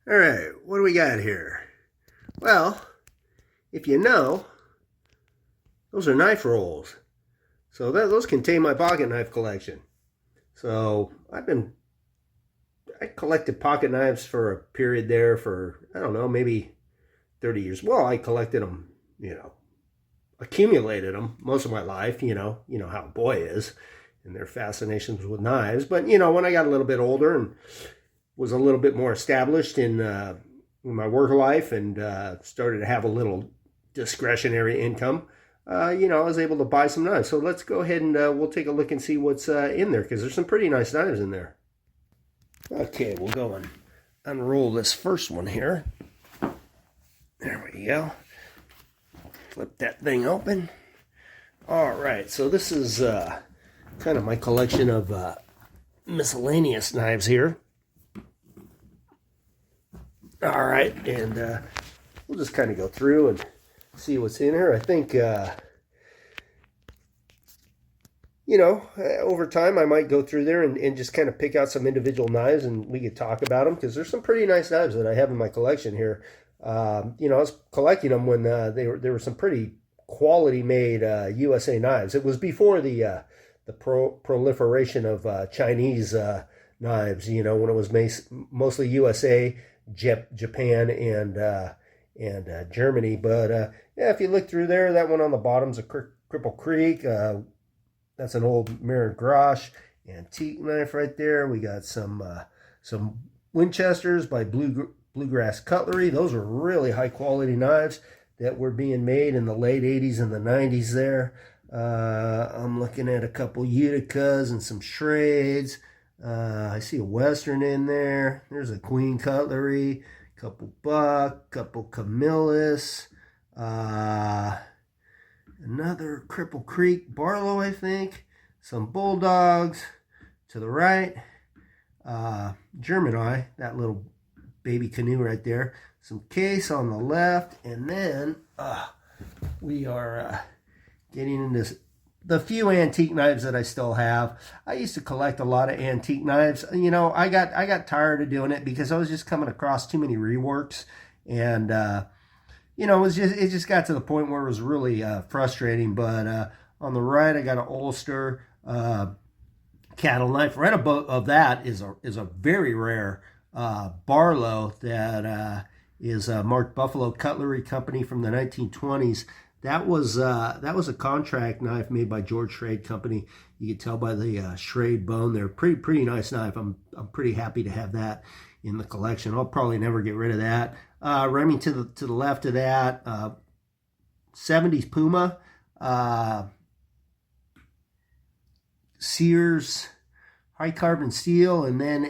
All right, what do we got here? Well, if you know, those are knife rolls. So those contain my pocket knife collection. So I collected pocket knives for a period there for, I don't know, maybe 30 years. Well, I collected them, accumulated them most of my life, you know how a boy is and their fascinations with knives. But, when I got a little bit older and was a little bit more established in my work life and started to have a little discretionary income, I was able to buy some knives. So let's go ahead and we'll take a look and see what's in there, because there's some pretty nice knives in there. Okay, we'll go and unroll this first one here. There we go. Flip that thing open. All right, so this is kind of my collection of miscellaneous knives here. All right, and we'll just kind of go through and see what's in here. I think, over time I might go through there and just kind of pick out some individual knives and we could talk about them, because there's some pretty nice knives that I have in my collection here. I was collecting them when there were some pretty quality made USA knives. It was before the proliferation of Chinese knives, when it was mostly USA, Japan, and Germany. But yeah, if you look through there, that one on the bottom's a Cripple Creek. That's an old Mirror Grosh antique knife right there. We got some Winchesters by Bluegrass Cutlery. Those were really high quality knives that were being made in the late 80s and the 90s there. I'm looking at a couple Uticas and some Shrades. I see a Western in there. There's a Queen Cutlery, couple Buck, couple Camillus, another Cripple Creek Barlow, I think, some Bulldogs to the right, German Eye, that little baby canoe right there, some Case on the left, and then we are getting into the few antique knives that I still have. I used to collect a lot of antique knives. I got tired of doing it because I was just coming across too many reworks, and it just got to the point where it was really frustrating. But on the right, I got an Ulster cattle knife. Right above that is a very rare Barlow that is marked Buffalo Cutlery Company from the 1920s. That was a contract knife made by George Schrade Company. You can tell by the Schrade bone. They're pretty nice knife. I'm pretty happy to have that in the collection. I'll probably never get rid of that. Running to the left of that, 70s Puma, Sears high carbon steel, and then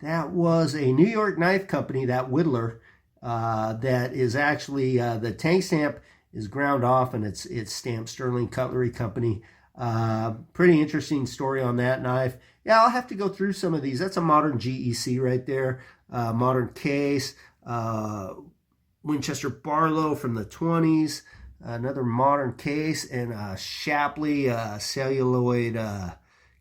that was a New York knife company, that Whittler. That is actually the tank stamp is ground off and it's stamped Sterling Cutlery Company. Pretty interesting story on that knife. Yeah, I'll have to go through some of these. That's a modern GEC right there. Modern Case, Winchester Barlow from the 20s, another modern Case, and a Shapley celluloid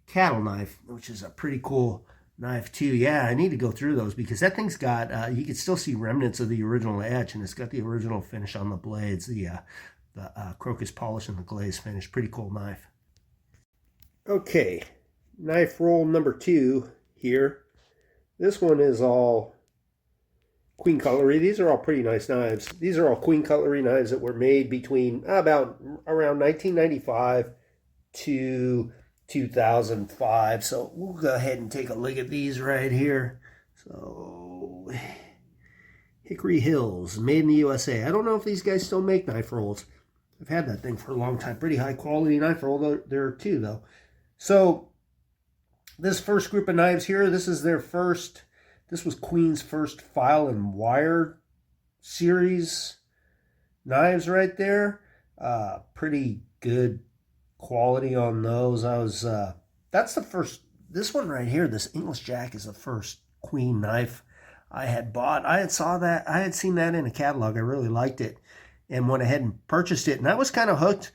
cattle knife, which is a pretty cool knife too. Yeah, I need to go through those because that thing's got you can still see remnants of the original etch, and it's got the original finish on the blades, the crocus polish and the glaze finish. Pretty cool knife. Okay, knife roll number 2 here. This one is all Queen Cutlery. These are all pretty nice knives. These are all Queen Cutlery knives that were made between about around 1995 to 2005. So we'll go ahead and take a look at these right here. So Hickory Hills, made in the USA. I don't know if these guys still make knife rolls. I've had that thing for a long time. Pretty high quality knife roll there too, though. So this first group of knives here, this was Queen's first file and wire series knives right there. Pretty good quality on those. That's the first, this one right here, this English Jack, is the first Queen knife I had bought. I had seen that in a catalog. I really liked it and went ahead and purchased it. And I was kind of hooked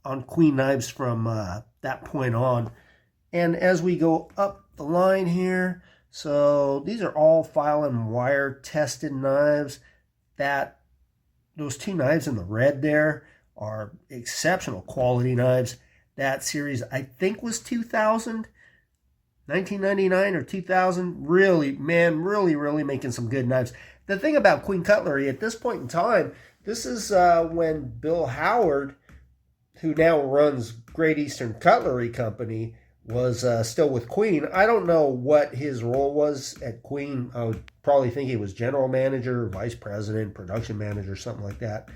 on Queen knives from that point on. And as we go up the line here, So these are all file and wire tested knives. Those two knives in the red there are exceptional quality knives. That series, I think, was 2000, 1999 or 2000. Really, man, really making some good knives. The thing about Queen Cutlery at this point in time, this is when Bill Howard, who now runs Great Eastern Cutlery Company, was still with Queen. I don't know what his role was at Queen. I would probably think he was general manager, vice president, production manager, something like that.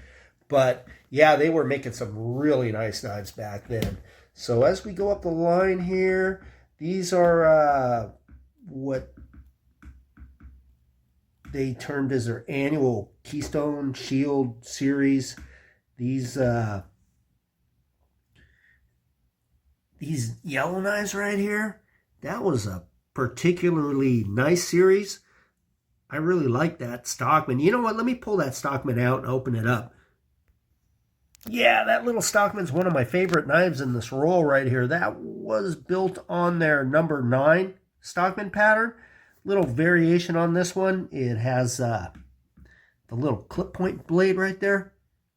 But yeah, they were making some really nice knives back then. So as we go up the line here, these are what they termed as their annual Keystone Shield series. These yellow knives right here, that was a particularly nice series. I really like that Stockman. You know what? Let me pull that Stockman out and open it up. Yeah, that little Stockman's one of my favorite knives in this roll right here. That was built on their number 9 Stockman pattern. Little variation on this one. It has the little clip point blade right there,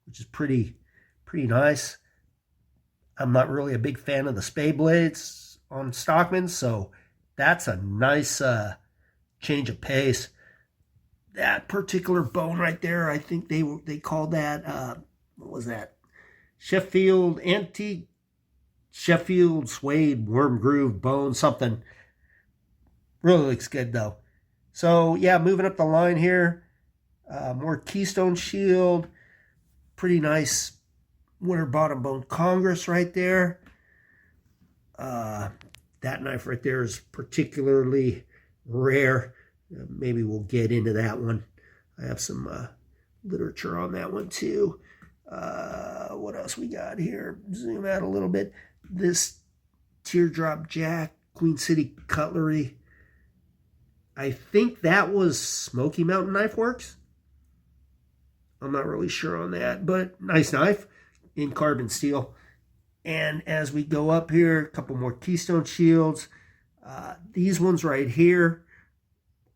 which is pretty nice. I'm not really a big fan of the spade blades on Stockman, so that's a nice change of pace. That particular bone right there, I think they called that, what was that? Antique Sheffield suede worm groove bone, something. Really looks good though. So yeah, moving up the line here, more Keystone Shield, pretty nice winter bottom bone Congress right there. That knife right there is particularly rare. Maybe we'll get into that one. I have some literature on that one too. What else we got here? Zoom out a little bit. This Teardrop Jack, Queen City Cutlery. I think that was Smoky Mountain Knife Works. I'm not really sure on that, but nice knife in carbon steel. And as we go up here, a couple more Keystone Shields. These ones right here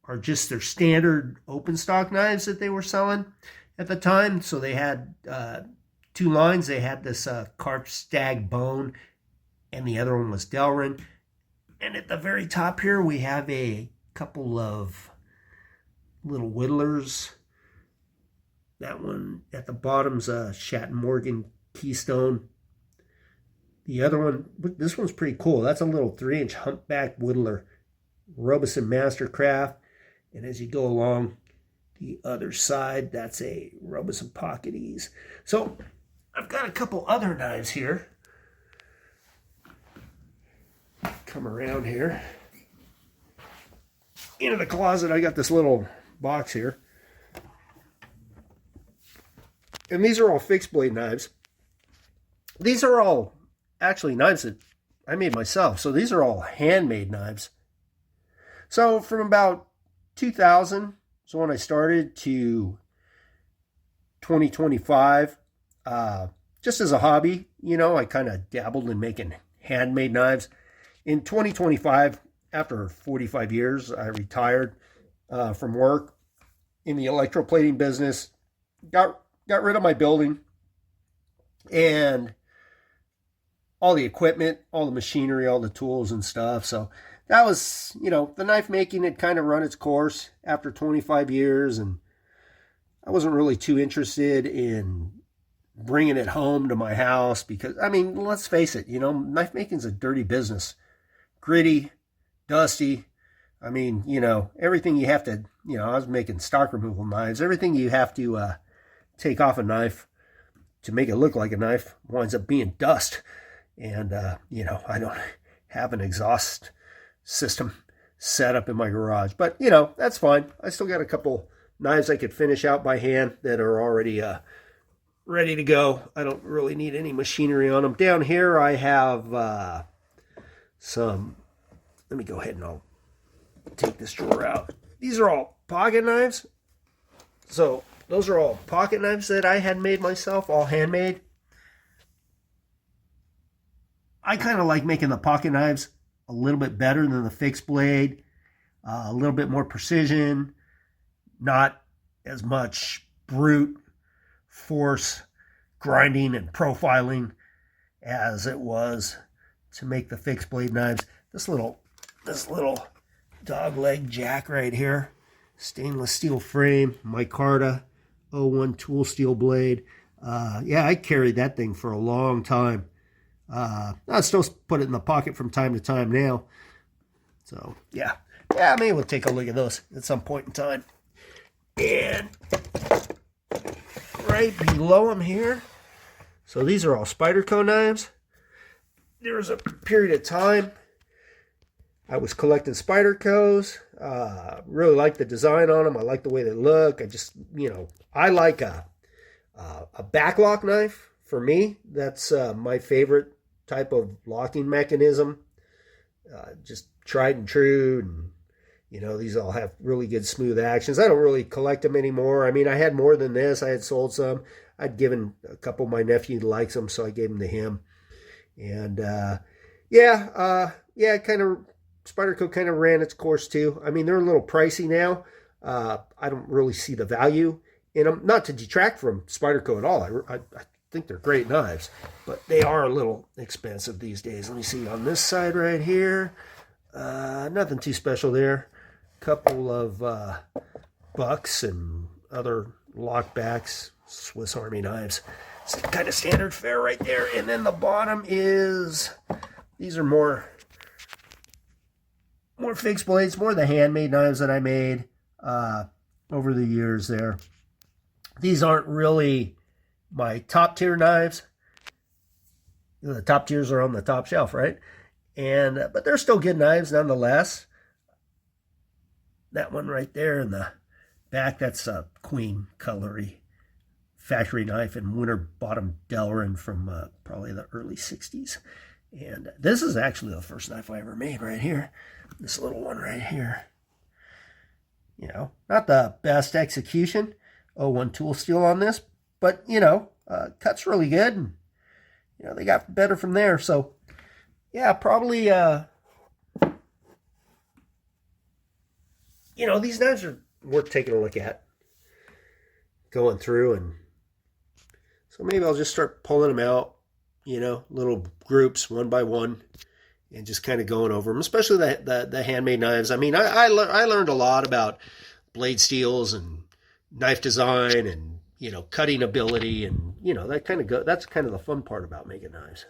are just their standard open stock knives that they were selling at the time. So they had 2 lines. They had this carved stag bone, and the other one was Delrin. And at the very top here, we have a couple of little whittlers. That one at the bottom's a Shatton Morgan Keystone. The other one, this one's pretty cool. That's a little 3-inch humpback whittler, Robeson Mastercraft. And as you go along the other side, that's a Robeson Pocket Ease. So I've got a couple other knives here. Come around here. Into the closet, I got this little box here. And these are all fixed blade knives. These are all actually knives that I made myself. So these are all handmade knives. So from about 2000, so when I started, to 2025, just as a hobby, you know, I kind of dabbled in making handmade knives. In 2025, after 45 years, I retired from work in the electroplating business, got rid of my building and all the equipment, all the machinery, all the tools and stuff. So that was, you know, the knife making had kind of run its course after 25 years, and I wasn't really too interested in bringing it home to my house because, I mean, let's face it, you know, knife making's a dirty business. Gritty, dusty. I mean, you know, everything you have to, you know, I was making stock removal knives. Everything you have to take off a knife to make it look like a knife winds up being dust. And, you know, I don't have an exhaust system set up in my garage. But, you know, that's fine. I still got a couple knives I could finish out by hand that are already ready to go. I don't really need any machinery on them. Down here I have some, let me go ahead and I'll take this drawer out. These are all pocket knives. So those are all pocket knives that I had made myself, all handmade. I kind of like making the pocket knives a little bit better than the fixed blade. a little bit more precision, not as much brute force grinding and profiling as it was to make the fixed blade knives. This little dog leg jack right here, stainless steel frame, micarta, 01 tool steel blade. Yeah, I carried that thing for a long time. I still put it in the pocket from time to time now. So yeah, maybe we'll take a look at those at some point in time. And right below them here, so these are all Spyderco knives. There was a period of time I was collecting Spydercos. Really like the design on them. I like the way they look. I just, I like a backlock knife. For me, that's my favorite type of locking mechanism. Just tried and true, and these all have really good smooth actions. I don't really collect them anymore. I mean, I had more than this. I had sold some. I'd given a couple of my nephew likes them, so I gave them to him. And kind of Spyderco kind of ran its course too. I mean, they're a little pricey now. I don't really see the value in them. Not to detract from Spyderco at all. I think they're great knives, but they are a little expensive these days. Let me see on this side right here. Nothing too special there. Couple of bucks and other lockbacks, Swiss Army knives. It's kind of standard fare right there. And then the bottom is, these are more fixed blades, more the handmade knives that I made over the years there. These aren't really my top tier knives. The top tiers are on the top shelf, right? And but they're still good knives nonetheless. That one right there in the back, that's a Queen Cutlery factory knife in Winterbottom, Delrin from probably the early 60s. And this is actually the first knife I ever made right here. This little one right here. Not the best execution. 01 tool steel on this, but, cuts really good. And, they got better from there. So, yeah, probably, these knives are worth taking a look at. Going through, and so maybe I'll just start pulling them out, little groups one by one, and just kind of going over them, especially the handmade knives. I mean, I learned a lot about blade steels and knife design and, cutting ability, and, that's kind of the fun part about making knives.